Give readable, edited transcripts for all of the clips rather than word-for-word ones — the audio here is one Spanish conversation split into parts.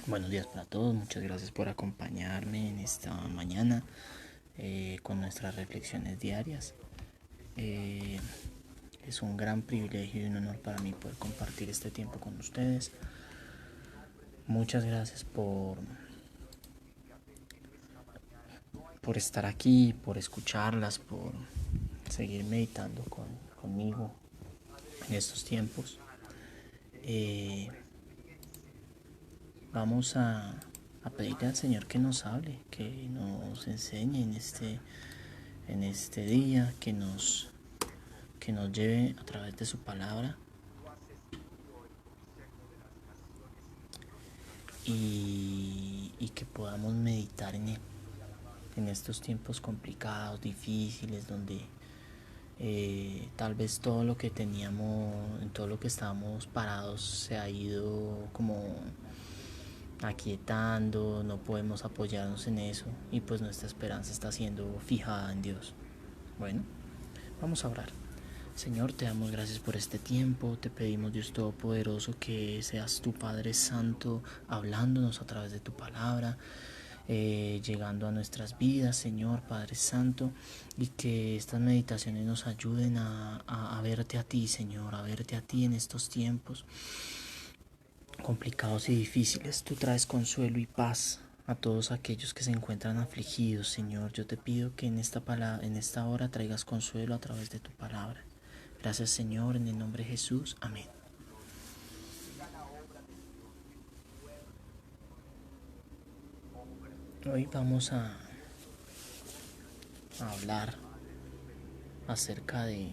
Buenos días para todos, muchas gracias por acompañarme en esta mañana con nuestras reflexiones diarias. Eh, es un gran privilegio y un honor para mí poder compartir este tiempo con ustedes. Muchas gracias por estar aquí, por escucharlas, por seguir meditando conmigo en estos tiempos. Eh, vamos a pedirle al Señor que nos hable, que nos enseñe en este día, que nos lleve a través de su palabra y que podamos meditar en él en estos tiempos complicados, difíciles, donde tal vez todo lo que teníamos, en todo lo que estábamos parados se ha ido como aquietando, no podemos apoyarnos en eso y pues nuestra esperanza está siendo fijada en Dios. Bueno, vamos a orar. Señor, te damos gracias por este tiempo, te pedimos Dios Todopoderoso que seas tu Padre Santo hablándonos a través de tu palabra, llegando a nuestras vidas, Señor Padre Santo, y que estas meditaciones nos ayuden a verte a ti, Señor, a verte a ti en estos tiempos complicados y difíciles. Tú traes consuelo y paz a todos aquellos que se encuentran afligidos, Señor. Yo te pido que en esta hora traigas consuelo a través de tu palabra. Gracias, Señor, en el nombre de Jesús. Amén. Hoy vamos a hablar acerca de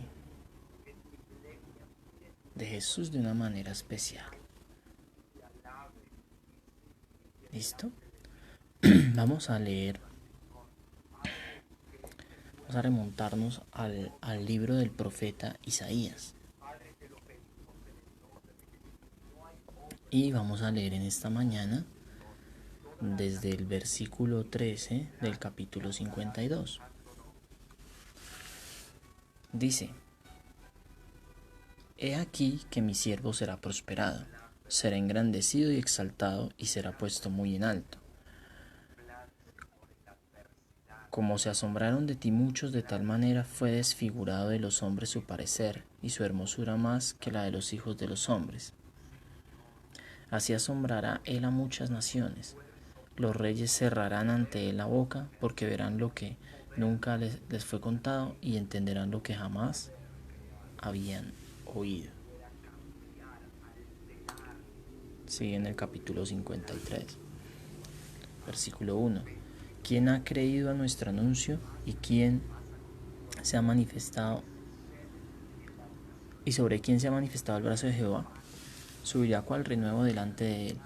Jesús de una manera especial. ¿Listo? Vamos a leer, vamos a remontarnos al libro del profeta Isaías. Y vamos a leer en esta mañana desde el versículo 13 del capítulo 52. Dice: He aquí que mi siervo será prosperado, será engrandecido y exaltado y será puesto muy en alto. Como se asombraron de ti muchos, de tal manera fue desfigurado de los hombres su parecer, y su hermosura más que la de los hijos de los hombres. Así asombrará él a muchas naciones. Los reyes cerrarán ante él la boca, porque verán lo que nunca les fue contado y entenderán lo que jamás habían oído. Sigue en el capítulo 53, versículo 1. ¿Quién ha creído a nuestro anuncio y quién se ha manifestado y sobre quién se ha manifestado el brazo de Jehová? Subirá cual renuevo delante de él,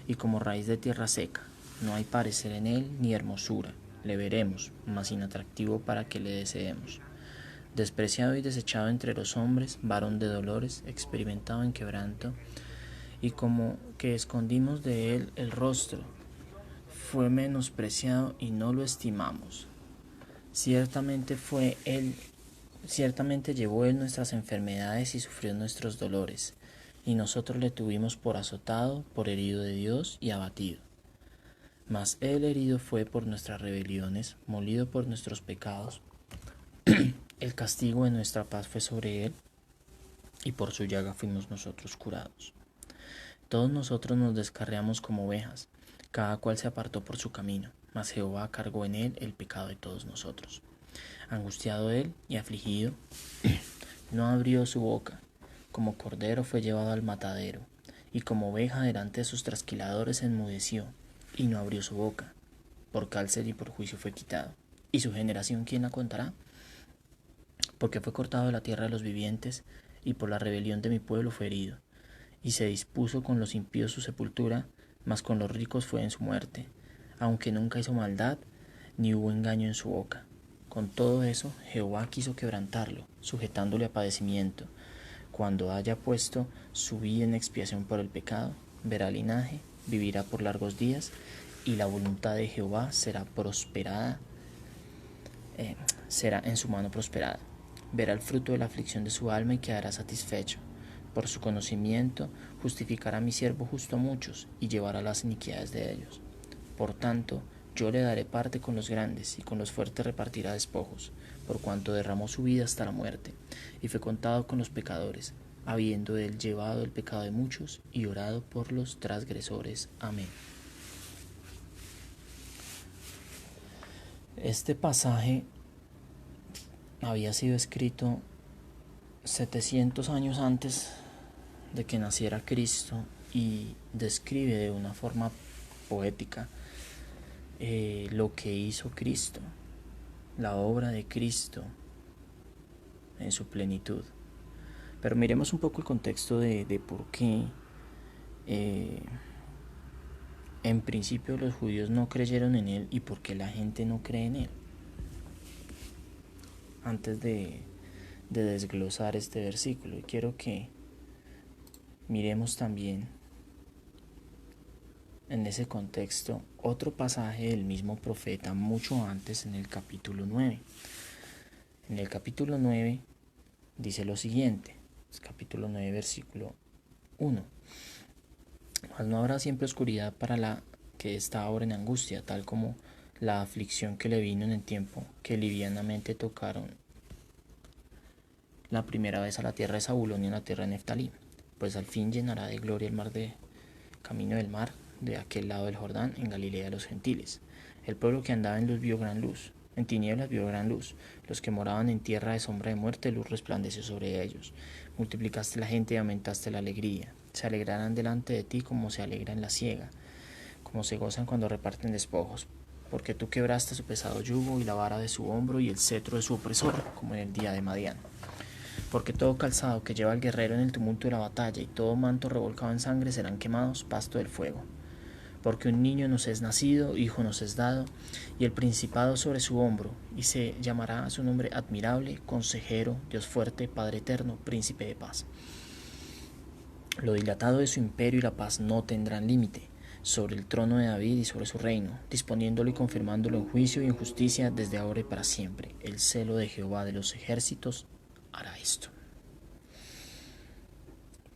y como raíz de tierra seca. No hay parecer en él ni hermosura. Le veremos, mas inatractivo para que le deseemos. Despreciado y desechado entre los hombres, varón de dolores, experimentado en quebranto, y como que escondimos de él el rostro. Fue menospreciado y no lo estimamos. Ciertamente llevó él nuestras enfermedades y sufrió nuestros dolores, y nosotros le tuvimos por azotado, por herido de Dios y abatido. Mas él herido fue por nuestras rebeliones, molido por nuestros pecados. El castigo de nuestra paz fue sobre él, y por su llaga fuimos nosotros curados. Todos nosotros nos descarriamos como ovejas, cada cual se apartó por su camino, mas Jehová cargó en él el pecado de todos nosotros. Angustiado él y afligido, no abrió su boca. Como cordero fue llevado al matadero, y como oveja delante de sus trasquiladores enmudeció, y no abrió su boca. Por cárcel y por juicio fue quitado. ¿Y su generación quién la contará? Porque fue cortado de la tierra de los vivientes, y por la rebelión de mi pueblo fue herido. Y se dispuso con los impíos su sepultura, mas con los ricos fue en su muerte, aunque nunca hizo maldad, ni hubo engaño en su boca. Con todo eso, Jehová quiso quebrantarlo, sujetándole a padecimiento. Cuando haya puesto su vida en expiación por el pecado, verá linaje, vivirá por largos días, y la voluntad de Jehová será prosperada, será en su mano prosperada. Verá el fruto de la aflicción de su alma y quedará satisfecho. Por su conocimiento justificará mi siervo justo a muchos y llevará las iniquidades de ellos. Por tanto, yo le daré parte con los grandes y con los fuertes repartirá despojos, por cuanto derramó su vida hasta la muerte y fue contado con los pecadores, habiendo él llevado el pecado de muchos y orado por los transgresores. Amén. Este pasaje había sido escrito 700 años antes de que naciera Cristo y describe de una forma poética lo que hizo Cristo, la obra de Cristo en su plenitud. Pero miremos un poco el contexto de por qué en principio los judíos no creyeron en él y por qué la gente no cree en él. Antes de desglosar este versículo, quiero que miremos también en ese contexto otro pasaje del mismo profeta mucho antes, en el capítulo 9. En el capítulo 9 dice lo siguiente, capítulo 9 versículo 1: Mas no habrá siempre oscuridad para la que está ahora en angustia, tal como la aflicción que le vino en el tiempo que livianamente tocaron la primera vez a la tierra de Zabulón y a la tierra de Neftalí, pues al fin llenará de gloria el mar de camino del mar de aquel lado del Jordán, en Galilea de los gentiles. El pueblo que andaba en luz vio gran luz, en tinieblas vio gran luz. Los que moraban en tierra de sombra de muerte, luz resplandeció sobre ellos. Multiplicaste la gente y aumentaste la alegría. Se alegrarán delante de ti como se alegra en la siega, como se gozan cuando reparten despojos. Porque tú quebraste su pesado yugo y la vara de su hombro y el cetro de su opresor, como en el día de Madián. Porque todo calzado que lleva el guerrero en el tumulto de la batalla y todo manto revolcado en sangre serán quemados, pasto del fuego. Porque un niño nos es nacido, hijo nos es dado, y el principado sobre su hombro, y se llamará a su nombre admirable, consejero, Dios fuerte, Padre eterno, príncipe de paz. Lo dilatado de su imperio y la paz no tendrán límite sobre el trono de David y sobre su reino, disponiéndolo y confirmándolo en juicio y en justicia desde ahora y para siempre. El celo de Jehová de los ejércitos hará esto.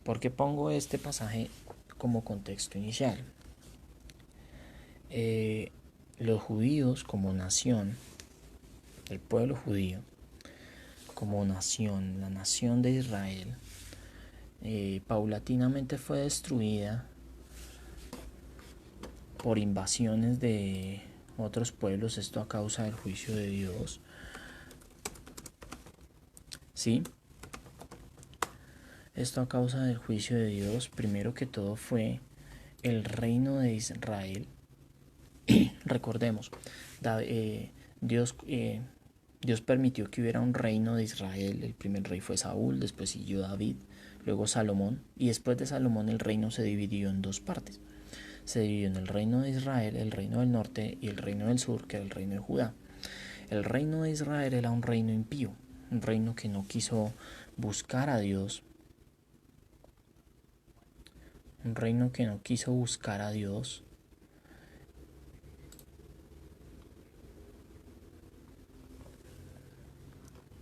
¿Por qué pongo este pasaje como contexto inicial? Los judíos como nación, el pueblo judío como nación, la nación de Israel, paulatinamente fue destruida por invasiones de otros pueblos, esto a causa del juicio de Dios. ¿Sí? Esto a causa del juicio de Dios. Primero que todo fue el reino de Israel. Recordemos, Dios permitió que hubiera un reino de Israel. El primer rey fue Saúl, después siguió David, luego Salomón, y después de Salomón el reino se dividió en dos partes. Se dividió en el reino de Israel, el reino del norte, y el reino del sur, que era el reino de Judá. El reino de Israel era un reino impío, un reino que no quiso buscar a Dios, un reino que no quiso buscar a Dios.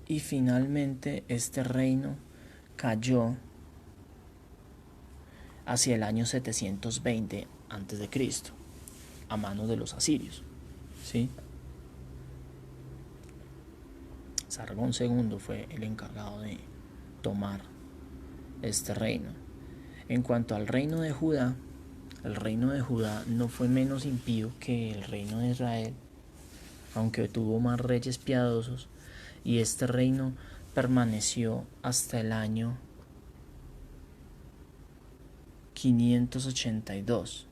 Y finalmente este reino cayó hacia el año 720 a.C. a manos de los asirios. ¿Sí? Sargón II fue el encargado de tomar este reino. En cuanto al reino de Judá, el reino de Judá no fue menos impío que el reino de Israel, aunque tuvo más reyes piadosos, y este reino permaneció hasta el año 582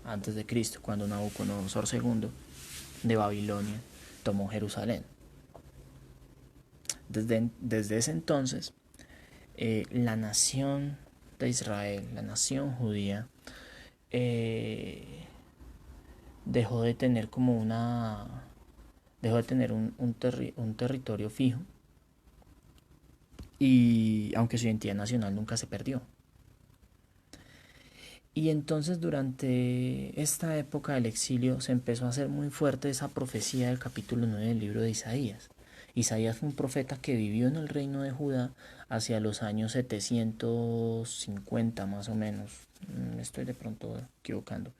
a.C., cuando Nabucodonosor II de Babilonia tomó Jerusalén. Desde ese entonces, la nación de Israel, la nación judía, dejó de tener un territorio fijo, y aunque su identidad nacional nunca se perdió. Y entonces durante esta época del exilio se empezó a hacer muy fuerte esa profecía del capítulo 9 del libro de Isaías, Isaías fue un profeta que vivió en el reino de Judá hacia los años 750 más o menos. Me estoy de pronto equivocando.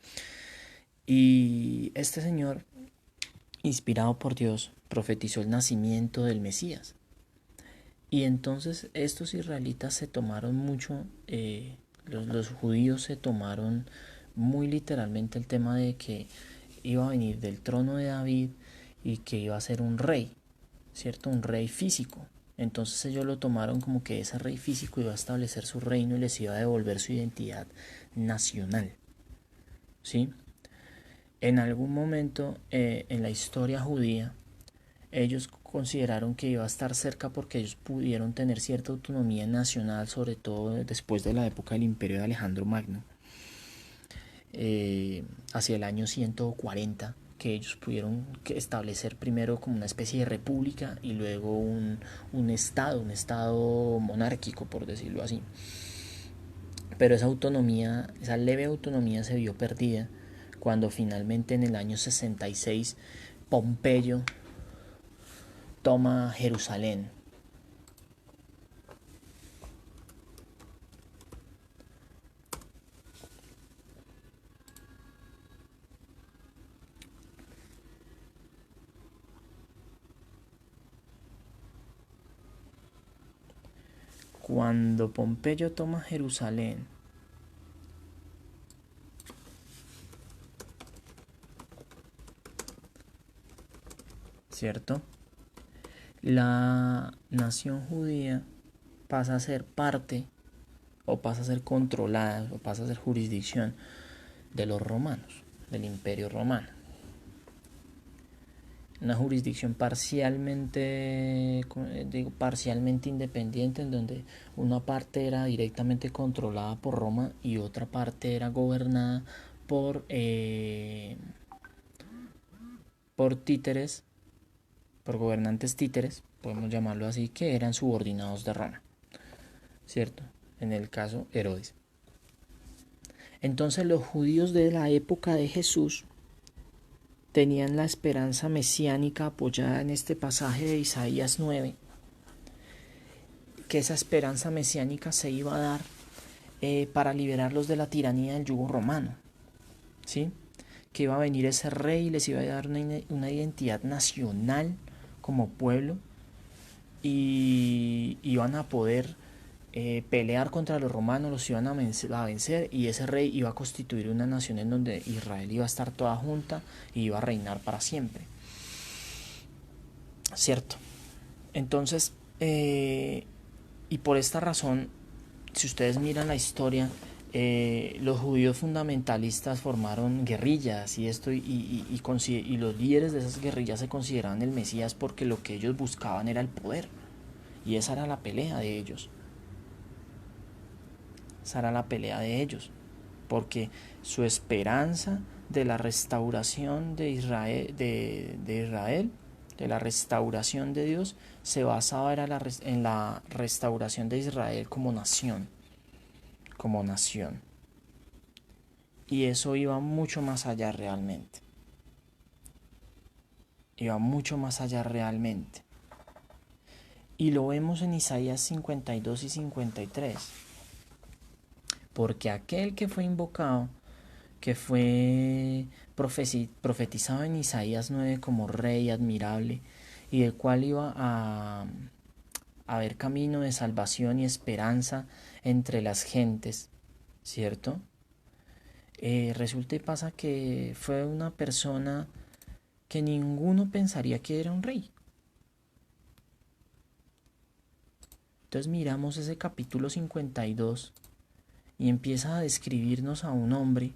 Y este señor, inspirado por Dios, profetizó el nacimiento del Mesías. Y entonces estos israelitas se tomaron mucho, los judíos se tomaron muy literalmente el tema de que iba a venir del trono de David y que iba a ser un rey, ¿cierto? Un rey físico. Entonces ellos lo tomaron como que ese rey físico iba a establecer su reino y les iba a devolver su identidad nacional, ¿sí? En algún momento en la historia judía, ellos consideraron que iba a estar cerca porque ellos pudieron tener cierta autonomía nacional, sobre todo después de la época del imperio de Alejandro Magno, hacia el año 140, que ellos pudieron establecer primero como una especie de república y luego un estado monárquico, por decirlo así. Pero esa autonomía, esa leve autonomía se vio perdida cuando finalmente en el año 66 Pompeyo toma Jerusalén. Cuando Pompeyo toma Jerusalén, ¿cierto? La nación judía pasa a ser parte o pasa a ser controlada o pasa a ser jurisdicción de los romanos, del imperio romano. Una jurisdicción parcialmente independiente, en donde una parte era directamente controlada por Roma y otra parte era gobernada por títeres, por gobernantes títeres, podemos llamarlo así, que eran subordinados de Roma, ¿cierto? En el caso Herodes. Entonces los judíos de la época de Jesús tenían la esperanza mesiánica apoyada en este pasaje de Isaías 9, que esa esperanza mesiánica se iba a dar para liberarlos de la tiranía del yugo romano, ¿sí? Que iba a venir ese rey y les iba a dar una identidad nacional como pueblo y iban a poder pelear contra los romanos, los iban a vencer y ese rey iba a constituir una nación en donde Israel iba a estar toda junta y iba a reinar para siempre, ¿cierto? Entonces, y por esta razón, si ustedes miran la historia, los judíos fundamentalistas formaron guerrillas y los líderes de esas guerrillas se consideraban el Mesías porque lo que ellos buscaban era el poder y esa era la pelea de ellos. Esa era la pelea de ellos, porque su esperanza de la restauración de Israel, de la restauración de Dios, se basaba en la restauración de Israel como nación. Y eso iba mucho más allá realmente. Y lo vemos en Isaías 52 y 53. Porque aquel que fue invocado, que fue profetizado en Isaías 9 como rey admirable, y del cual iba a haber camino de salvación y esperanza entre las gentes, ¿cierto? Resulta y pasa que fue una persona que ninguno pensaría que era un rey. Entonces miramos ese capítulo 52 y empieza a describirnos a un hombre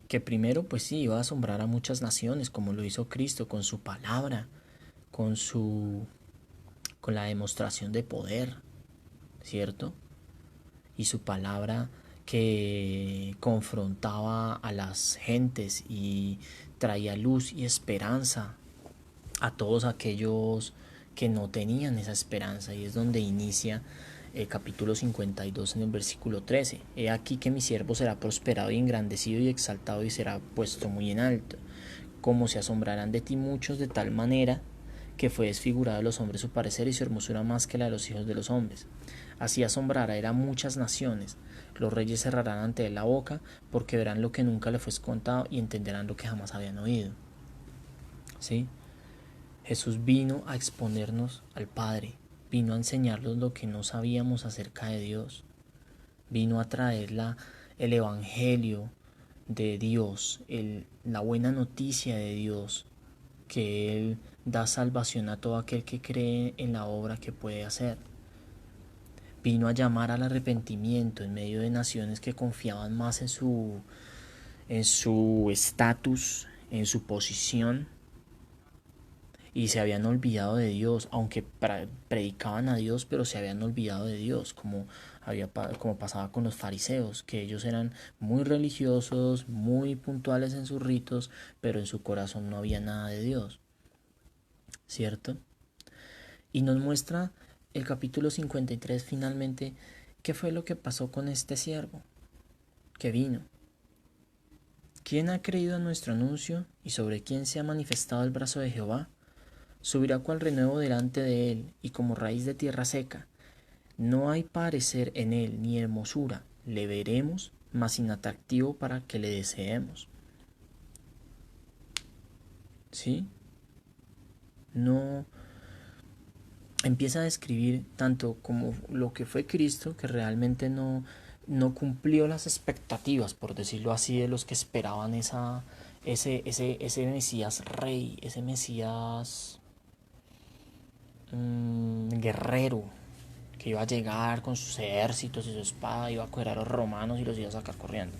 que primero pues sí iba a asombrar a muchas naciones como lo hizo Cristo con su palabra, con la demostración de poder, ¿cierto? Y su palabra que confrontaba a las gentes y traía luz y esperanza a todos aquellos que no tenían esa esperanza, y es donde inicia el capítulo 52 en el versículo 13. He aquí que mi siervo será prosperado y engrandecido y exaltado y será puesto muy en alto, como se asombrarán de ti muchos de tal manera que fue desfigurado de los hombres su parecer y su hermosura más que la de los hijos de los hombres. Así asombrará él a muchas naciones, los reyes cerrarán ante él la boca, porque verán lo que nunca le fue contado y entenderán lo que jamás habían oído. ¿Sí? Jesús vino a exponernos al Padre, vino a enseñarnos lo que no sabíamos acerca de Dios, vino a traer el Evangelio de Dios, la buena noticia de Dios, que Él da salvación a todo aquel que cree en la obra que puede hacer. Vino a llamar al arrepentimiento en medio de naciones que confiaban más en su estatus, en su posición, y se habían olvidado de Dios, aunque predicaban a Dios, pero se habían olvidado de Dios, como pasaba con los fariseos, que ellos eran muy religiosos, muy puntuales en sus ritos, pero en su corazón no había nada de Dios, ¿cierto? Y nos muestra el capítulo 53 finalmente qué fue lo que pasó con este siervo que vino. ¿Quién ha creído en nuestro anuncio y sobre quién se ha manifestado el brazo de Jehová? Subirá cual renuevo delante de él, y como raíz de tierra seca. No hay parecer en él ni hermosura. Le veremos, mas inatractivo para que le deseemos. ¿Sí? No empieza a describir tanto como lo que fue Cristo, que realmente no cumplió las expectativas, por decirlo así, de los que esperaban ese Mesías rey, ese Mesías guerrero, que iba a llegar con sus ejércitos y su espada, iba a coger a los romanos y los iba a sacar corriendo.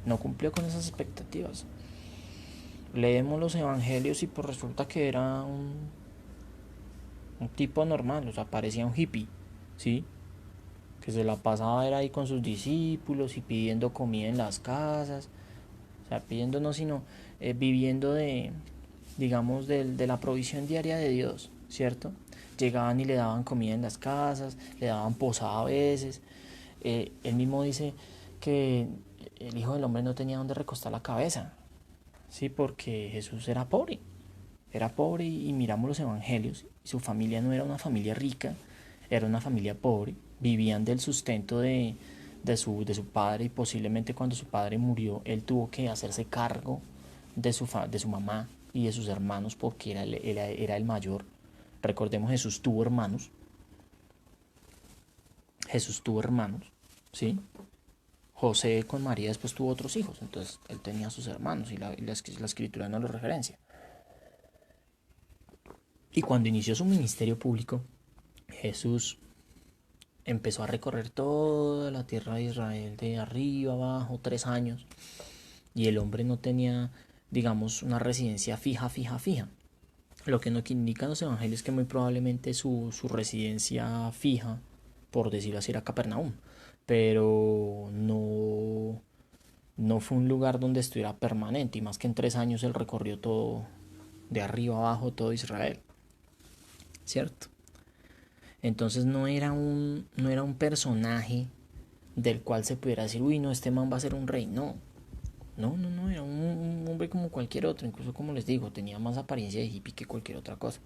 No cumplió con esas expectativas. Leemos los evangelios y pues resulta que era un tipo normal, o sea, parecía un hippie, ¿sí? Que se la pasaba era ahí con sus discípulos y pidiendo comida en las casas, o sea, pidiendo no, sino viviendo digamos, de la provisión diaria de Dios, ¿cierto? Llegaban y le daban comida en las casas, le daban posada a veces. Él mismo dice que el Hijo del Hombre no tenía donde recostar la cabeza, ¿sí? Porque Jesús era pobre y miramos los evangelios, y su familia no era una familia rica, era una familia pobre, vivían del sustento de su padre, y posiblemente cuando su padre murió, él tuvo que hacerse cargo de su mamá y de sus hermanos porque era el mayor. Recordemos, Jesús tuvo hermanos, ¿sí? José con María después tuvo otros hijos, entonces él tenía sus hermanos y la escritura no lo referencia. Y cuando inició su ministerio público, Jesús empezó a recorrer toda la tierra de Israel, de arriba abajo, 3 años, y el hombre no tenía, digamos, una residencia fija. Lo que no indican los evangelios es que muy probablemente su residencia fija, por decirlo así, era Capernaum, pero no fue un lugar donde estuviera permanente, y más que en 3 años él recorrió todo, de arriba abajo, todo Israel, ¿cierto? Entonces no era un personaje del cual se pudiera decir, uy, no, este man va a ser un rey. No, era un hombre como cualquier otro. Incluso, como les digo, tenía más apariencia de hippie que cualquier otra cosa,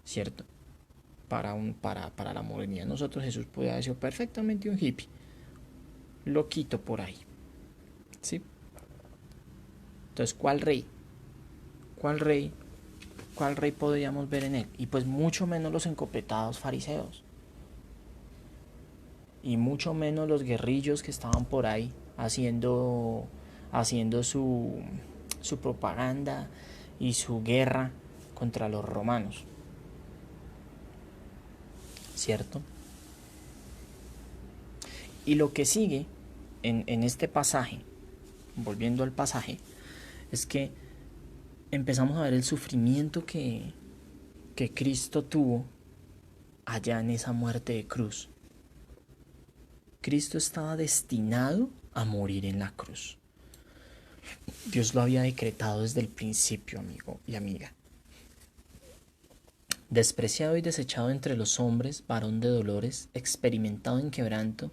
¿cierto? Para la modernidad de nosotros, Jesús podía haber sido perfectamente un hippie, loquito por ahí, ¿sí? Entonces, ¿cuál rey? ¿Cuál rey? ¿Cuál rey podríamos ver en él? Y pues mucho menos los encopetados fariseos, y mucho menos los guerrillos que estaban por ahí haciendo su propaganda y su guerra contra los romanos, ¿cierto? Y lo que sigue en este pasaje, volviendo al pasaje, es que empezamos a ver el sufrimiento que Cristo tuvo allá en esa muerte de cruz. Cristo estaba destinado a morir en la cruz. Dios lo había decretado desde el principio, amigo y amiga. despreciado y desechado entre los hombres, varón de dolores, experimentado en quebranto,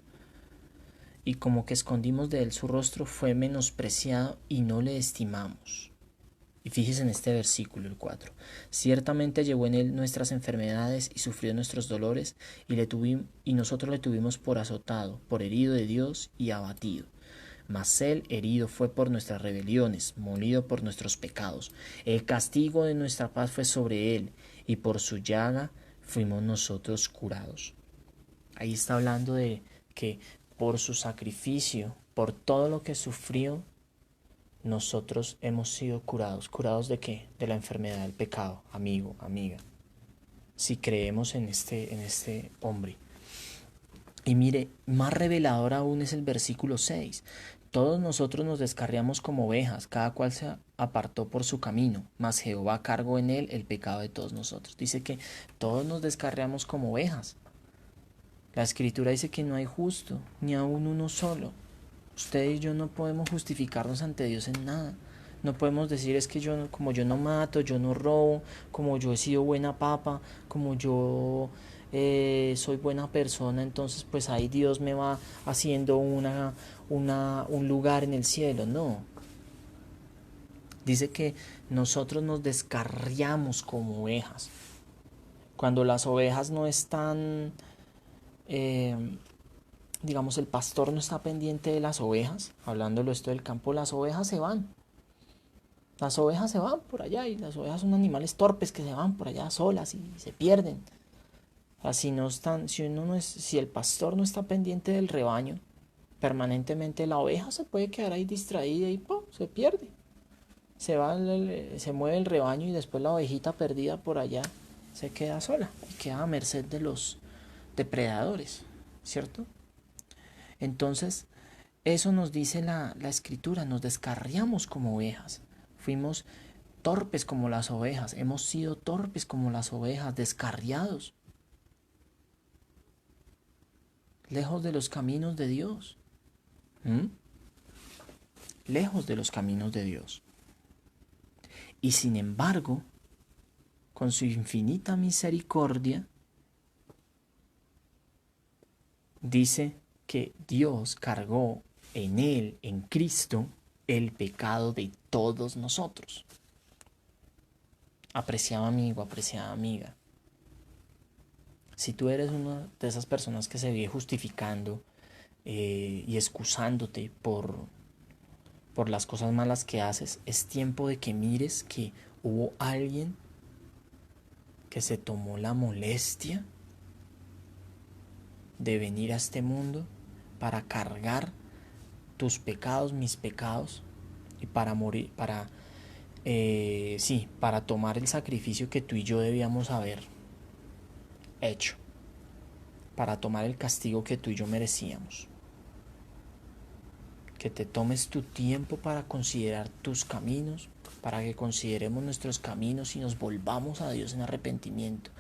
y como que escondimos de él su rostro, fue menospreciado y no le estimamos. Y fíjese en este versículo, el 4. Ciertamente llevó en él nuestras enfermedades y sufrió nuestros dolores, y nosotros le tuvimos por azotado, por herido de Dios y abatido. Mas él herido fue por nuestras rebeliones, molido por nuestros pecados. El castigo de nuestra paz fue sobre él, y por su llaga fuimos nosotros curados. Ahí está hablando de que por su sacrificio, por todo lo que sufrió, nosotros hemos sido curados. ¿Curados de qué? De la enfermedad del pecado, amigo, amiga. Si creemos en este hombre. Y mire, más revelador aún es el versículo 6. Todos nosotros nos descarriamos como ovejas, cada cual se apartó por su camino, mas Jehová cargó en él el pecado de todos nosotros. Dice que todos nos descarriamos como ovejas. La escritura dice que no hay justo, ni aun uno solo. Usted y yo no podemos justificarnos ante Dios en nada. No podemos decir es que como yo no mato, yo no robo, como yo he sido buena papa, como yo soy buena persona, entonces pues ahí Dios me va haciendo un lugar en el cielo. No. Dice que nosotros nos descarriamos como ovejas. Cuando las ovejas no están, digamos, el pastor no está pendiente de las ovejas, hablándolo esto del campo, las ovejas se van. Las ovejas se van por allá y las ovejas son animales torpes que se van por allá solas y se pierden. Así no están, si el pastor no está pendiente del rebaño, permanentemente la oveja se puede quedar ahí distraída y ¡pum!, se pierde. Se mueve el rebaño y después la ovejita perdida por allá se queda sola y queda a merced de los depredadores, ¿cierto? Entonces, eso nos dice la escritura, nos descarriamos como ovejas. Fuimos torpes como las ovejas, hemos sido torpes como las ovejas, descarriados, lejos de los caminos de Dios. Lejos de los caminos de Dios. Y sin embargo, con su infinita misericordia, dice que Dios cargó en él, en Cristo, el pecado de todos nosotros. Apreciado amigo, apreciada amiga, si tú eres una de esas personas que se vive justificando y excusándote por las cosas malas que haces, es tiempo de que mires que hubo alguien que se tomó la molestia de venir a este mundo para cargar tus pecados, mis pecados, y para morir, para tomar el sacrificio que tú y yo debíamos haber hecho, para tomar el castigo que tú y yo merecíamos. Que te tomes tu tiempo para considerar tus caminos, para que consideremos nuestros caminos y nos volvamos a Dios en arrepentimiento.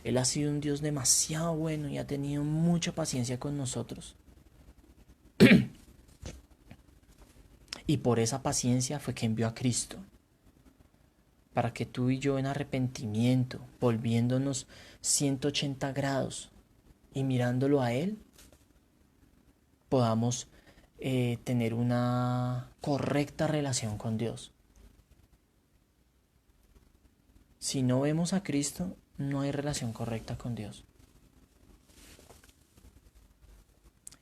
Él ha sido un Dios demasiado bueno y ha tenido mucha paciencia con nosotros. Y por esa paciencia fue que envió a Cristo, para que tú y yo en arrepentimiento, volviéndonos 180 grados y mirándolo a Él, podamos tener una correcta relación con Dios. Si no vemos a Cristo, no hay relación correcta con Dios.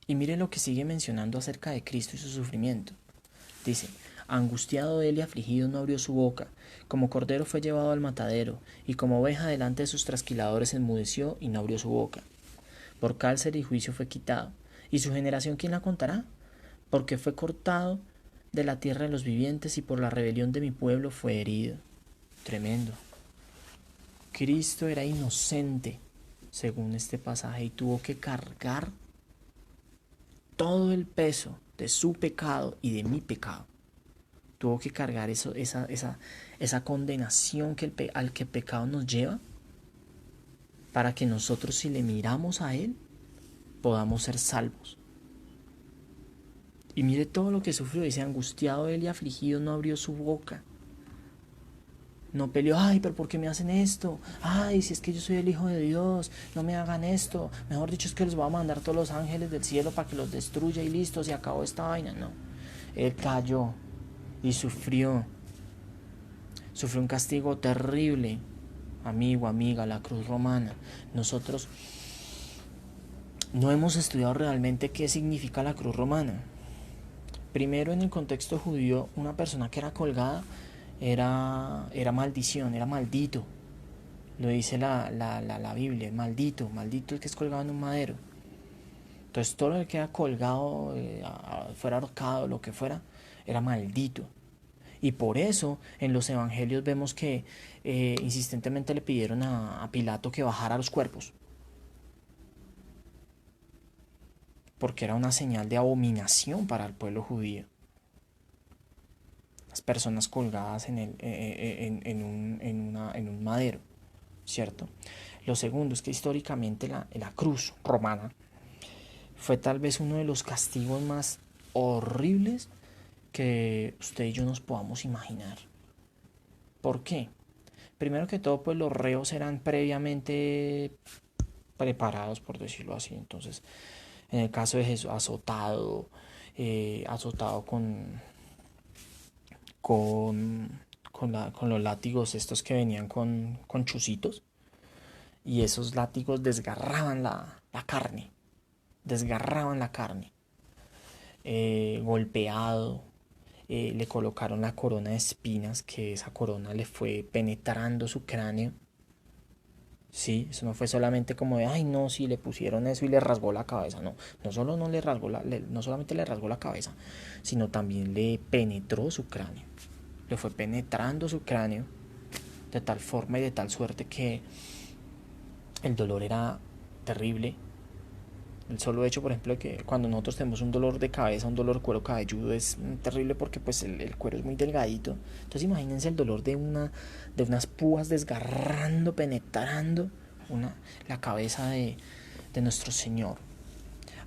Y mire lo que sigue mencionando acerca de Cristo y su sufrimiento. Dice: angustiado él y afligido no abrió su boca, como cordero fue llevado al matadero, y como oveja delante de sus trasquiladores enmudeció y no abrió su boca. Por cárcel y juicio fue quitado, y su generación ¿quién la contará? Porque fue cortado de la tierra de los vivientes, y por la rebelión de mi pueblo fue herido. Tremendo. Cristo era inocente, según este pasaje, y tuvo que cargar todo el peso de su pecado y de mi pecado. Tuvo que cargar esa condenación al que el pecado nos lleva, para que nosotros, si le miramos a Él, podamos ser salvos. Y mire todo lo que sufrió. Dice: angustiado él y afligido no abrió su boca. No peleó, ay, pero ¿por qué me hacen esto? Ay, si es que yo soy el Hijo de Dios, no me hagan esto. Mejor dicho, es que los voy a mandar todos los ángeles del cielo para que los destruya y listo, se acabó esta vaina. No, él cayó y sufrió. Sufrió un castigo terrible. Amigo, amiga, la cruz romana. Nosotros no hemos estudiado realmente qué significa la cruz romana. Primero, en el contexto judío, una persona que era colgada era maldición, era maldito. Lo dice la Biblia, maldito, maldito el que es colgado en un madero. Entonces todo el que era colgado, fuera ahorcado, lo que fuera, era maldito. Y por eso en los evangelios vemos que insistentemente le pidieron a Pilato que bajara los cuerpos, porque era una señal de abominación para el pueblo judío. Las personas colgadas en un madero, ¿cierto? Lo segundo es que históricamente la cruz romana fue tal vez uno de los castigos más horribles que usted y yo nos podamos imaginar. ¿Por qué? Primero que todo, pues los reos eran previamente preparados, por decirlo así. Entonces, en el caso de Jesús, azotado con los látigos estos que venían con chuzitos, y esos látigos desgarraban la carne, desgarraban la carne. Golpeado, le colocaron la corona de espinas, que esa corona le fue penetrando su cráneo. Sí, eso no fue solamente como de, ay no, sí, le pusieron eso y le rasgó la cabeza. No, no solo no le rasgó no solamente le rasgó la cabeza, sino también le penetró su cráneo. Le fue penetrando su cráneo de tal forma y de tal suerte que el dolor era terrible. El solo hecho, por ejemplo, de que cuando nosotros tenemos un dolor de cabeza, un dolor de cuero cabelludo, es terrible porque pues el cuero es muy delgadito. Entonces imagínense el dolor de unas púas desgarrando, penetrando la cabeza de nuestro Señor.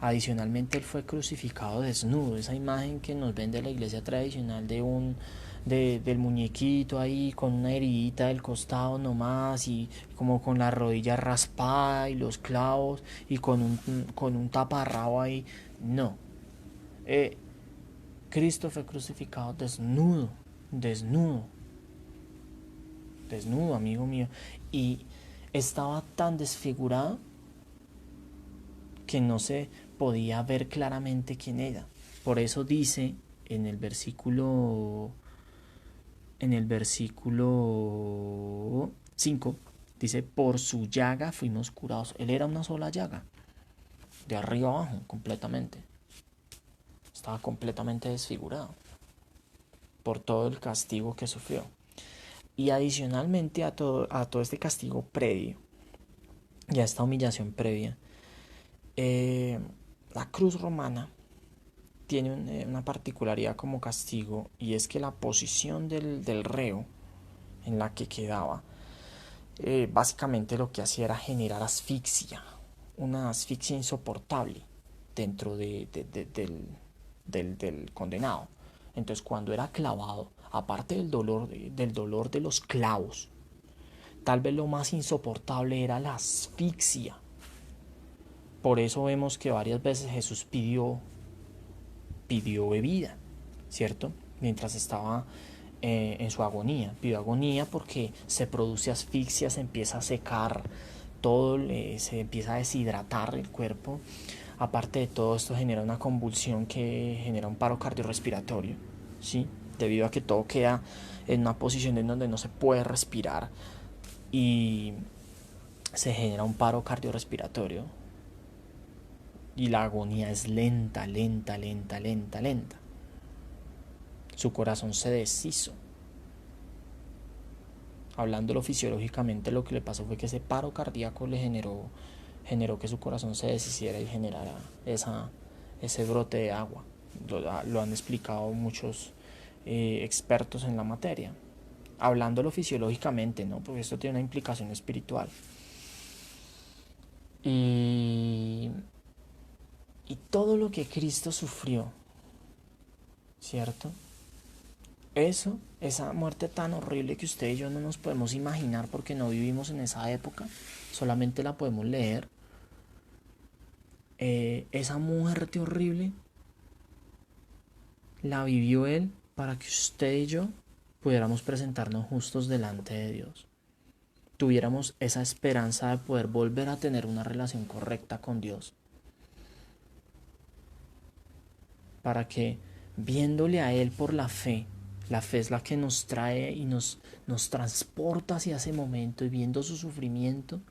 Adicionalmente, él fue crucificado desnudo. Esa imagen que nos vende la iglesia tradicional del muñequito ahí con una heridita del costado nomás y como con la rodilla raspada y los clavos y con un taparrabo ahí. No. Cristo fue crucificado desnudo, desnudo, desnudo, amigo mío. Y estaba tan desfigurado que no se podía ver claramente quién era. Por eso dice en el versículo 5, dice, por su llaga fuimos curados. Él era una sola llaga, de arriba abajo, completamente. Estaba completamente desfigurado por todo el castigo que sufrió. Y adicionalmente a todo este castigo previo y a esta humillación previa, la cruz romana tiene una particularidad como castigo, y es que la posición del reo en la que quedaba, básicamente lo que hacía era generar asfixia, una asfixia insoportable dentro del condenado. Entonces cuando era clavado, aparte del dolor de los clavos, tal vez lo más insoportable era la asfixia. Por eso vemos que varias veces Jesús pidió bebida, ¿cierto? Mientras estaba en su agonía. Pidió agonía porque se produce asfixia, se empieza a secar todo, se empieza a deshidratar el cuerpo. Aparte de todo esto genera una convulsión que genera un paro cardiorrespiratorio, ¿sí? Debido a que todo queda en una posición en donde no se puede respirar y se genera un paro cardiorrespiratorio. Y la agonía es lenta, lenta, lenta, lenta, lenta. Su corazón se deshizo. Hablándolo fisiológicamente, lo que le pasó fue que ese paro cardíaco le generó que su corazón se deshiciera y generara ese brote de agua. Lo han explicado muchos expertos en la materia. Hablándolo fisiológicamente, ¿no? Porque esto tiene una implicación espiritual. Y todo lo que Cristo sufrió, ¿cierto? esa muerte tan horrible que usted y yo no nos podemos imaginar porque no vivimos en esa época, solamente la podemos leer. Esa muerte horrible la vivió Él para que usted y yo pudiéramos presentarnos justos delante de Dios. Tuviéramos esa esperanza de poder volver a tener una relación correcta con Dios. Para que, viéndole a Él por la fe es la que nos trae y nos transporta hacia ese momento, y viendo su sufrimiento,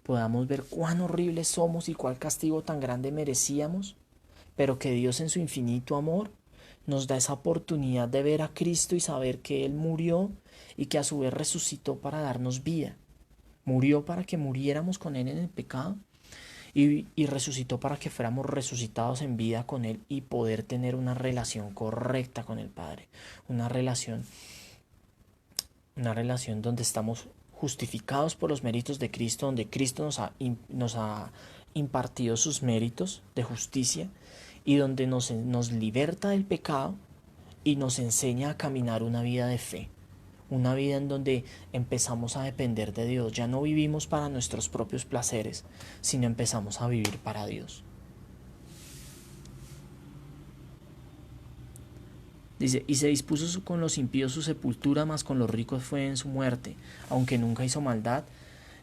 podamos ver cuán horribles somos y cuál castigo tan grande merecíamos, pero que Dios en su infinito amor nos da esa oportunidad de ver a Cristo y saber que Él murió y que a su vez resucitó para darnos vida. Murió para que muriéramos con Él en el pecado y resucitó para que fuéramos resucitados en vida con Él y poder tener una relación correcta con el Padre. Una relación donde estamos justificados por los méritos de Cristo, donde Cristo nos ha impartido sus méritos de justicia y donde nos liberta del pecado y nos enseña a caminar una vida de fe. Una vida en donde empezamos a depender de Dios. Ya no vivimos para nuestros propios placeres, sino empezamos a vivir para Dios. Dice, y se dispuso con los impíos su sepultura, mas con los ricos fue en su muerte, aunque nunca hizo maldad,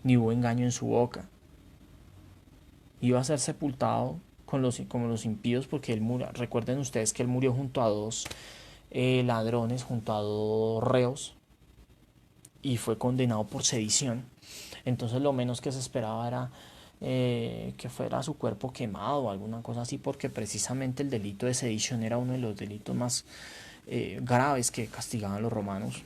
ni hubo engaño en su boca. Iba a ser sepultado como los impíos porque él murió. Recuerden ustedes que él murió junto a dos ladrones, junto a dos reos, y fue condenado por sedición. Entonces lo menos que se esperaba era que fuera su cuerpo quemado o alguna cosa así, porque precisamente el delito de sedición era uno de los delitos más graves que castigaban los romanos.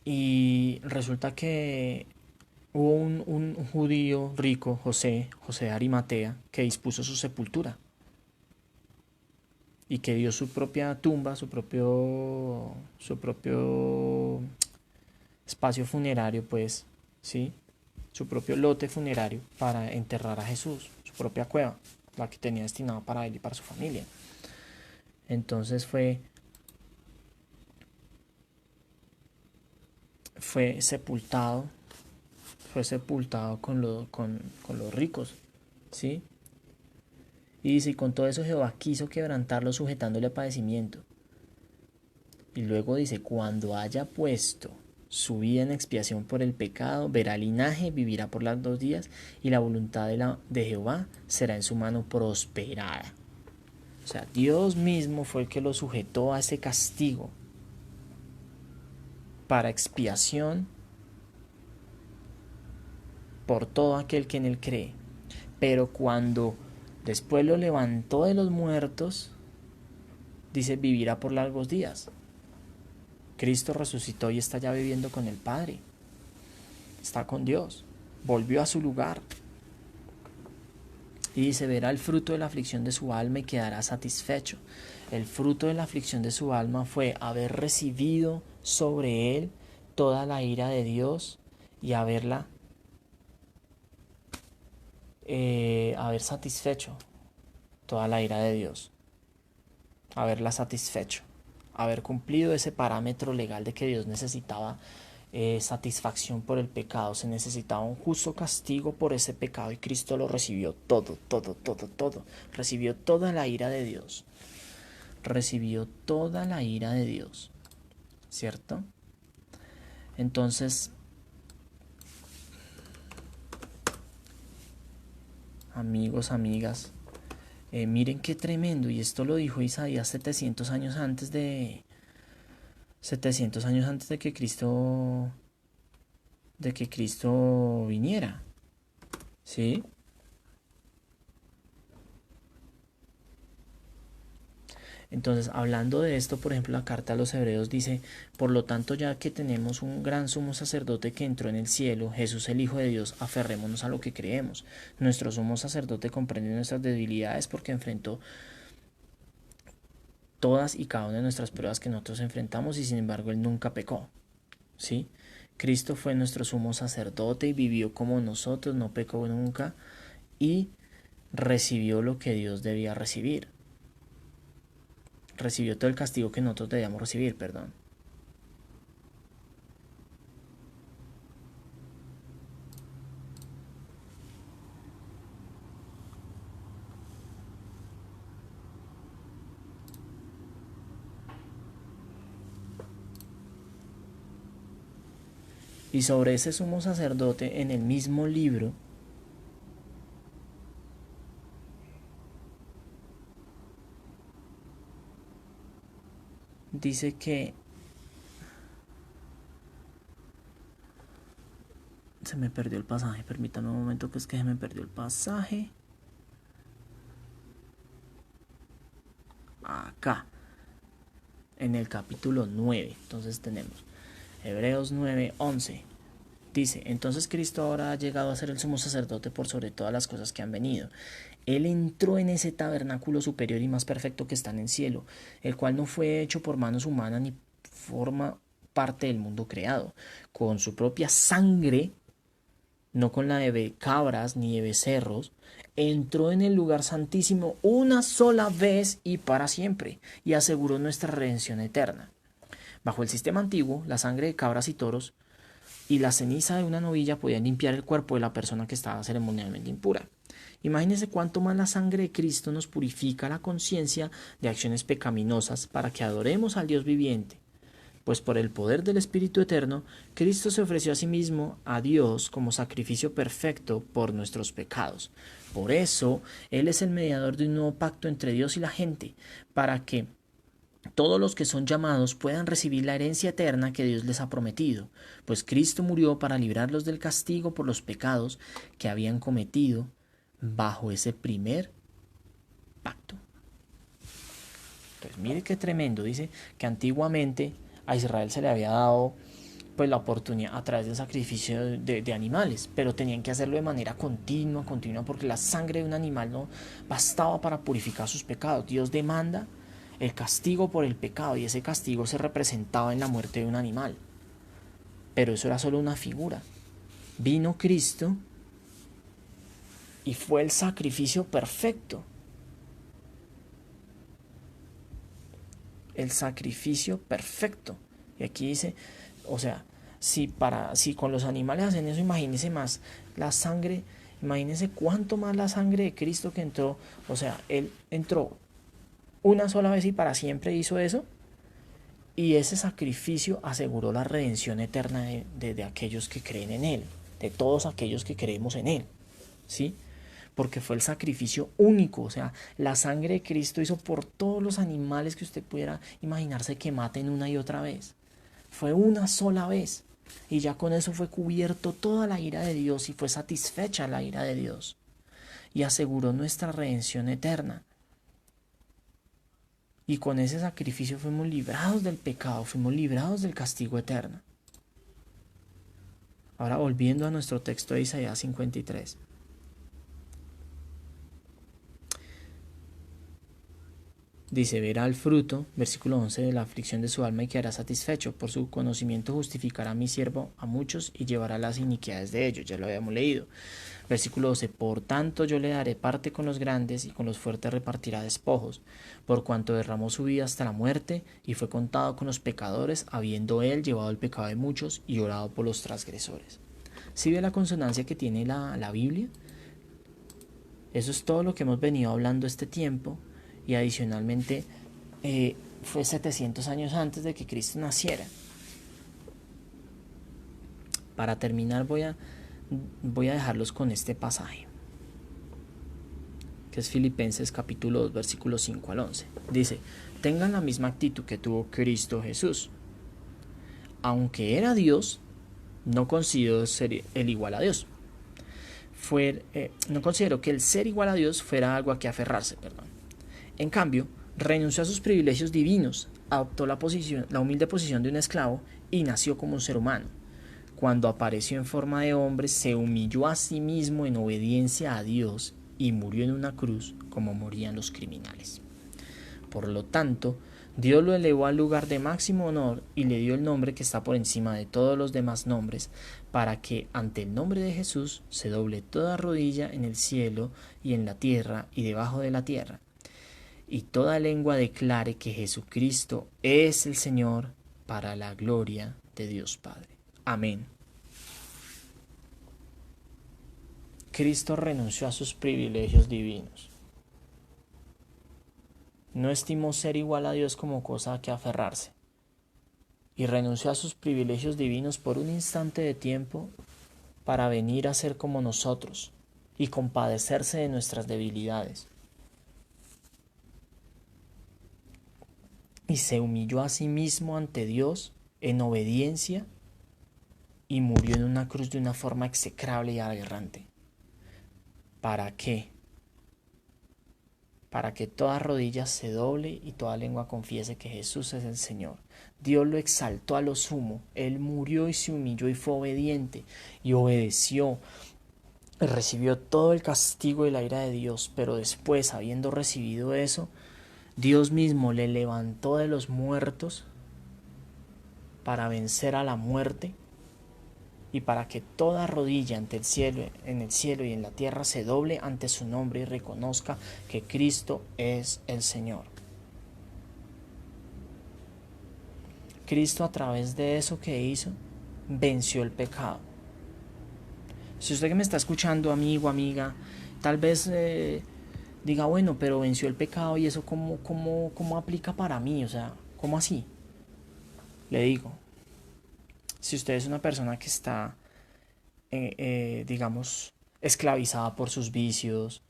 Y resulta que hubo un judío rico, José de Arimatea, que dispuso su sepultura y que dio su propia tumba, su propio espacio funerario, pues, ¿sí? Su propio lote funerario para enterrar a Jesús, su propia cueva, la que tenía destinada para él y para su familia. Entonces fue sepultado con los ricos, ¿sí? Y dice, y con todo eso Jehová quiso quebrantarlo sujetándole a padecimiento. Y luego dice, cuando haya puesto su vida en expiación por el pecado, verá linaje, vivirá por largos días, y la voluntad de Jehová será en su mano prosperada. O sea, Dios mismo fue el que lo sujetó a ese castigo para expiación por todo aquel que en él cree. Pero cuando después lo levantó de los muertos, dice, vivirá por largos días. Cristo resucitó y está ya viviendo con el Padre. Está con Dios. Volvió a su lugar. Y dice, verá el fruto de la aflicción de su alma y quedará satisfecho. El fruto de la aflicción de su alma fue haber recibido sobre él toda la ira de Dios y haber satisfecho toda la ira de Dios. Haberla satisfecho. Haber cumplido ese parámetro legal de que Dios necesitaba satisfacción por el pecado. Se necesitaba un justo castigo por ese pecado y Cristo lo recibió todo. Recibió toda la ira de Dios. Recibió toda la ira de Dios. ¿Cierto? Entonces, amigos, amigas, miren qué tremendo. Y esto lo dijo Isaías 700 años antes de que Cristo viniera. ¿Sí? Entonces, hablando de esto, por ejemplo, la carta a los Hebreos dice, por lo tanto, ya que tenemos un gran sumo sacerdote que entró en el cielo, Jesús el Hijo de Dios, aferrémonos a lo que creemos. Nuestro sumo sacerdote comprende nuestras debilidades porque enfrentó todas y cada una de nuestras pruebas que nosotros enfrentamos y sin embargo Él nunca pecó. ¿Sí? Cristo fue nuestro sumo sacerdote y vivió como nosotros, no pecó nunca y recibió lo que Dios debía recibir. recibió todo el castigo que nosotros debíamos recibir, perdón. Y sobre ese sumo sacerdote, en el mismo libro, dice que se me perdió el pasaje. Permítame un momento, que es que se me perdió el pasaje. Acá, en el capítulo 9. Entonces tenemos Hebreos 9:11. Dice: entonces Cristo ahora ha llegado a ser el sumo sacerdote por sobre todas las cosas que han venido. Él entró en ese tabernáculo superior y más perfecto que está en el cielo, el cual no fue hecho por manos humanas ni forma parte del mundo creado. Con su propia sangre, no con la de cabras ni de becerros, entró en el lugar santísimo una sola vez y para siempre, y aseguró nuestra redención eterna. Bajo el sistema antiguo, la sangre de cabras y toros y la ceniza de una novilla podían limpiar el cuerpo de la persona que estaba ceremonialmente impura. Imagínense cuánto más la sangre de Cristo nos purifica la conciencia de acciones pecaminosas para que adoremos al Dios viviente. Pues por el poder del Espíritu Eterno, Cristo se ofreció a sí mismo a Dios como sacrificio perfecto por nuestros pecados. Por eso, Él es el mediador de un nuevo pacto entre Dios y la gente, para que todos los que son llamados puedan recibir la herencia eterna que Dios les ha prometido, pues Cristo murió para librarlos del castigo por los pecados que habían cometido bajo ese primer pacto. Entonces, mire qué tremendo. Dice que antiguamente a Israel se le había dado pues la oportunidad a través del sacrificio de animales, pero tenían que hacerlo de manera continua, porque la sangre de un animal no bastaba para purificar sus pecados. Dios demanda el castigo por el pecado, y ese castigo se representaba en la muerte de un animal. Pero eso era solo una figura. Vino Cristo y fue el sacrificio perfecto. El sacrificio perfecto. Y aquí dice, o sea, si con los animales hacen eso, imagínense más la sangre, imagínense cuánto más la sangre de Cristo que entró. O sea, Él entró una sola vez y para siempre hizo eso, y ese sacrificio aseguró la redención eterna de aquellos que creen en Él, de todos aquellos que creemos en Él, ¿sí? Porque fue el sacrificio único. O sea, la sangre de Cristo hizo por todos los animales que usted pudiera imaginarse que maten una y otra vez. Fue una sola vez, y ya con eso fue cubierto toda la ira de Dios, y fue satisfecha la ira de Dios, y aseguró nuestra redención eterna. Y con ese sacrificio fuimos librados del pecado, fuimos librados del castigo eterno. Ahora, volviendo a nuestro texto de Isaías 53. Dice: verá el fruto, versículo 11, de la aflicción de su alma y quedará satisfecho. Por su conocimiento justificará a mi siervo a muchos y llevará las iniquidades de ellos. Ya lo habíamos leído. Versículo 12: por tanto yo le daré parte con los grandes y con los fuertes repartirá despojos, por cuanto derramó su vida hasta la muerte y fue contado con los pecadores, habiendo él llevado el pecado de muchos y orado por los transgresores. ¿Sí ve la consonancia que tiene la Biblia? Eso es todo lo que hemos venido hablando este tiempo, y adicionalmente fue 700 años antes de que Cristo naciera. Para terminar voy a dejarlos con este pasaje, que es Filipenses capítulo 2, versículos 5 al 11. Dice: tengan la misma actitud que tuvo Cristo Jesús. Aunque era Dios, no consideró ser el igual a Dios. No consideró que el ser igual a Dios fuera algo a que aferrarse, En cambio, renunció a sus privilegios divinos, adoptó la humilde posición de un esclavo y nació como un ser humano. Cuando apareció en forma de hombre, se humilló a sí mismo en obediencia a Dios y murió en una cruz como morían los criminales. Por lo tanto, Dios lo elevó al lugar de máximo honor y le dio el nombre que está por encima de todos los demás nombres, para que ante el nombre de Jesús se doble toda rodilla en el cielo y en la tierra y debajo de la tierra, y toda lengua declare que Jesucristo es el Señor, para la gloria de Dios Padre. Amén. Cristo renunció a sus privilegios divinos. No estimó ser igual a Dios como cosa a que aferrarse, y renunció a sus privilegios divinos por un instante de tiempo para venir a ser como nosotros y compadecerse de nuestras debilidades. Y se humilló a sí mismo ante Dios en obediencia y murió en una cruz de una forma execrable y aberrante. ¿Para qué? Para que toda rodilla se doble y toda lengua confiese que Jesús es el Señor. Dios lo exaltó a lo sumo. Él murió y se humilló y fue obediente y obedeció. Recibió todo el castigo y la ira de Dios, pero después, habiendo recibido eso, Dios mismo le levantó de los muertos para vencer a la muerte y para que toda rodilla ante el cielo, en el cielo y en la tierra se doble ante su nombre y reconozca que Cristo es el Señor. Cristo, a través de eso que hizo, venció el pecado. Si usted que me está escuchando, amigo, amiga, tal vez diga, bueno, pero venció el pecado y eso ¿cómo aplica para mí? O sea, ¿cómo así? Le digo, si usted es una persona que está, digamos, esclavizada por sus vicios,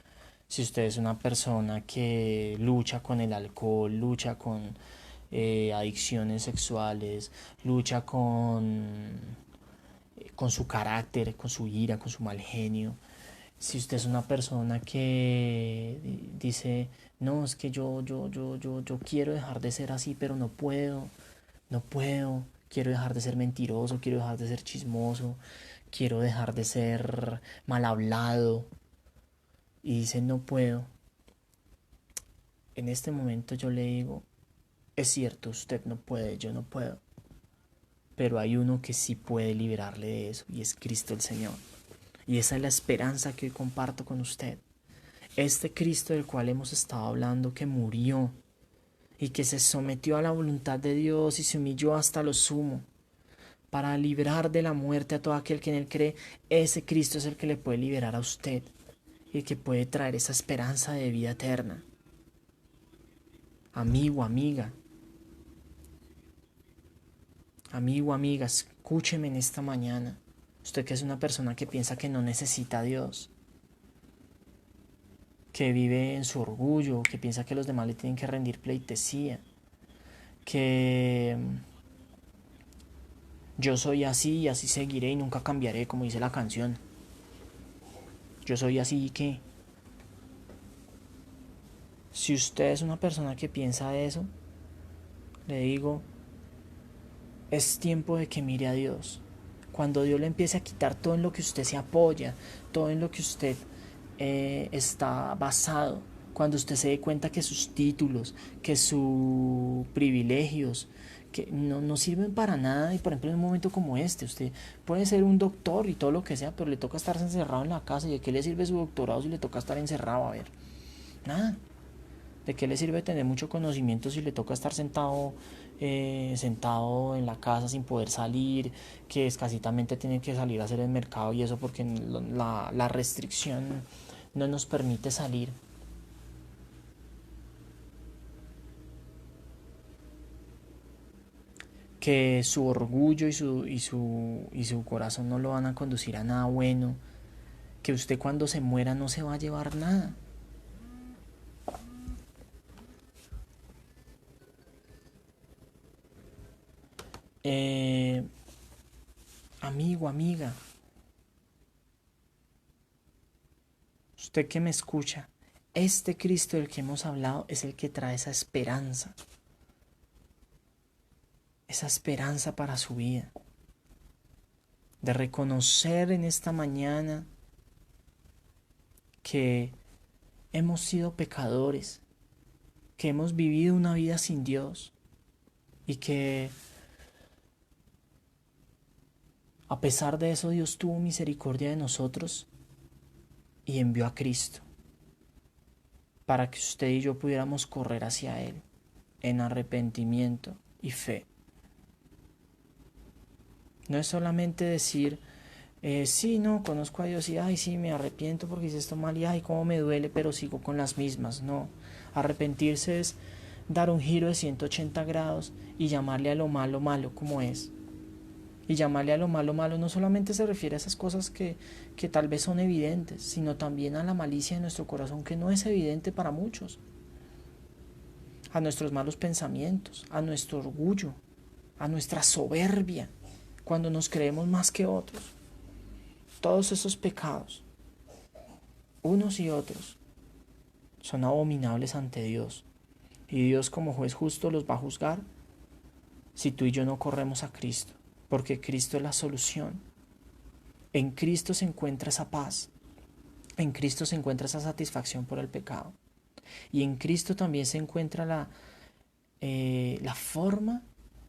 si usted es una persona que lucha con el alcohol, lucha con adicciones sexuales, lucha con su carácter, con su ira, con su mal genio, si usted es una persona que dice, no, es que yo quiero dejar de ser así, pero no puedo, quiero dejar de ser mentiroso, quiero dejar de ser chismoso, quiero dejar de ser mal hablado, y dice, no puedo, en este momento yo le digo, es cierto, usted no puede, yo no puedo, pero hay uno que sí puede liberarle de eso, y es Cristo el Señor. Y esa es la esperanza que hoy comparto con usted. Este Cristo del cual hemos estado hablando, que murió y que se sometió a la voluntad de Dios y se humilló hasta lo sumo para librar de la muerte a todo aquel que en él cree, ese Cristo es el que le puede liberar a usted y el que puede traer esa esperanza de vida eterna. Amigo, amiga, escúcheme en esta mañana. Usted que es una persona que piensa que no necesita a Dios, que vive en su orgullo, que piensa que los demás le tienen que rendir pleitesía, que yo soy así y así seguiré y nunca cambiaré, como dice la canción. Yo soy así y qué. Si usted es una persona que piensa eso, le digo, es tiempo de que mire a Dios. Cuando Dios le empiece a quitar todo en lo que usted se apoya, todo en lo que usted está basado, cuando usted se dé cuenta que sus títulos, que sus privilegios, que no sirven para nada, y por ejemplo en un momento como este, usted puede ser un doctor y todo lo que sea, pero le toca estar encerrado en la casa, y ¿de qué le sirve su doctorado si le toca estar encerrado? A ver, nada. ¿De qué le sirve tener mucho conocimiento si le toca estar sentado en la casa sin poder salir, que escasitamente tiene que salir a hacer el mercado y eso porque la restricción no nos permite salir? Que su orgullo y su corazón no lo van a conducir a nada bueno, que usted cuando se muera no se va a llevar nada. Amigo, amiga, usted que me escucha, este Cristo del que hemos hablado es el que trae esa esperanza para su vida, de reconocer en esta mañana que hemos sido pecadores, que hemos vivido una vida sin Dios y que a pesar de eso Dios tuvo misericordia de nosotros y envió a Cristo. para que usted y yo pudiéramos correr hacia Él en arrepentimiento y fe. No es solamente decir, sí, no, conozco a Dios y, ay, sí, me arrepiento porque hice esto mal y, ay, cómo me duele, pero sigo con las mismas. No, arrepentirse es dar un giro de 180 grados y llamarle a lo malo malo como es. Y llamarle a lo malo malo no solamente se refiere a esas cosas que tal vez son evidentes, sino también a la malicia de nuestro corazón que no es evidente para muchos. A nuestros malos pensamientos, a nuestro orgullo, a nuestra soberbia, cuando nos creemos más que otros. Todos esos pecados, unos y otros, son abominables ante Dios. Y Dios como juez justo los va a juzgar si tú y yo no corremos a Cristo, porque Cristo es la solución. En Cristo se encuentra esa paz, en Cristo se encuentra esa satisfacción por el pecado. Y en Cristo también se encuentra la forma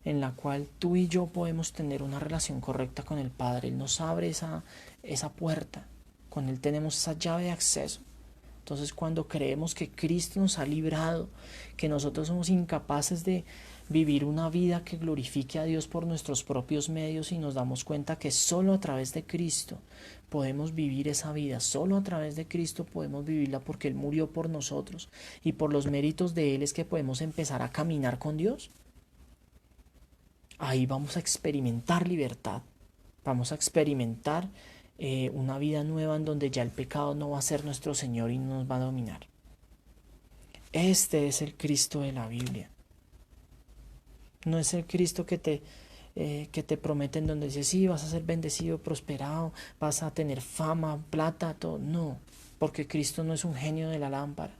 en la cual tú y yo podemos tener una relación correcta con el Padre. Él nos abre esa puerta, con Él tenemos esa llave de acceso. Entonces cuando creemos que Cristo nos ha librado, que nosotros somos incapaces de vivir una vida que glorifique a Dios por nuestros propios medios y nos damos cuenta que solo a través de Cristo podemos vivir esa vida, solo a través de Cristo podemos vivirla porque Él murió por nosotros y por los méritos de Él es que podemos empezar a caminar con Dios. Ahí vamos a experimentar libertad, vamos a experimentar una vida nueva en donde ya el pecado no va a ser nuestro Señor y no nos va a dominar. Este es el Cristo de la Biblia. No es el Cristo que te promete en donde dice, sí, vas a ser bendecido, prosperado, vas a tener fama, plata, todo. No, porque Cristo no es un genio de la lámpara.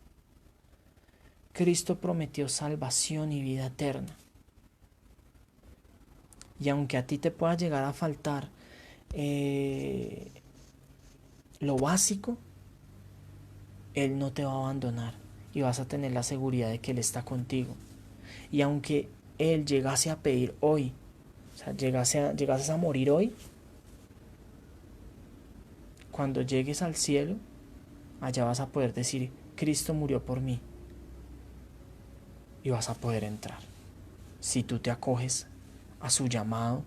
Cristo prometió salvación y vida eterna. Y aunque a ti te pueda llegar a faltar lo básico, Él no te va a abandonar y vas a tener la seguridad de que Él está contigo. Y aunque Él llegase a pedir hoy, o sea, llegases a morir hoy, cuando llegues al cielo, allá vas a poder decir, Cristo murió por mí. Y vas a poder entrar. Si tú te acoges a su llamado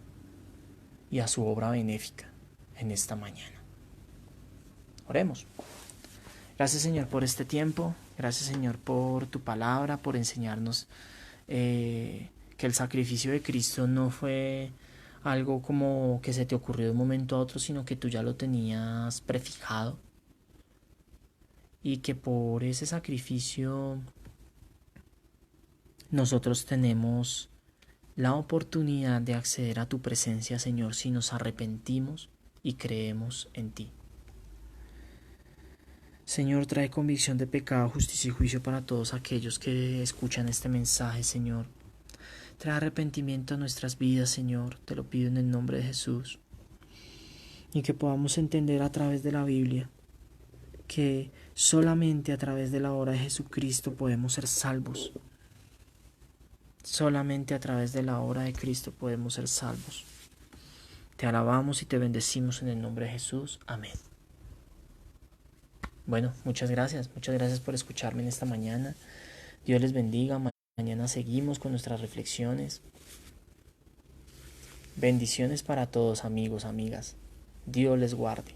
y a su obra benéfica en esta mañana. Oremos. Gracias, Señor, por este tiempo. Gracias, Señor, por tu palabra, por enseñarnos que el sacrificio de Cristo no fue algo como que se te ocurrió de un momento a otro, sino que tú ya lo tenías prefijado. Y que por ese sacrificio nosotros tenemos la oportunidad de acceder a tu presencia, Señor, si nos arrepentimos y creemos en ti. Señor, trae convicción de pecado, justicia y juicio para todos aquellos que escuchan este mensaje, Señor. Trae arrepentimiento a nuestras vidas, Señor, te lo pido en el nombre de Jesús. Y que podamos entender a través de la Biblia que solamente a través de la obra de Jesucristo podemos ser salvos. Solamente a través de la obra de Cristo podemos ser salvos. Te alabamos y te bendecimos en el nombre de Jesús. Amén. Bueno, muchas gracias por escucharme en esta mañana. Dios les bendiga. Mañana seguimos con nuestras reflexiones. Bendiciones para todos, amigos, amigas. Dios les guarde.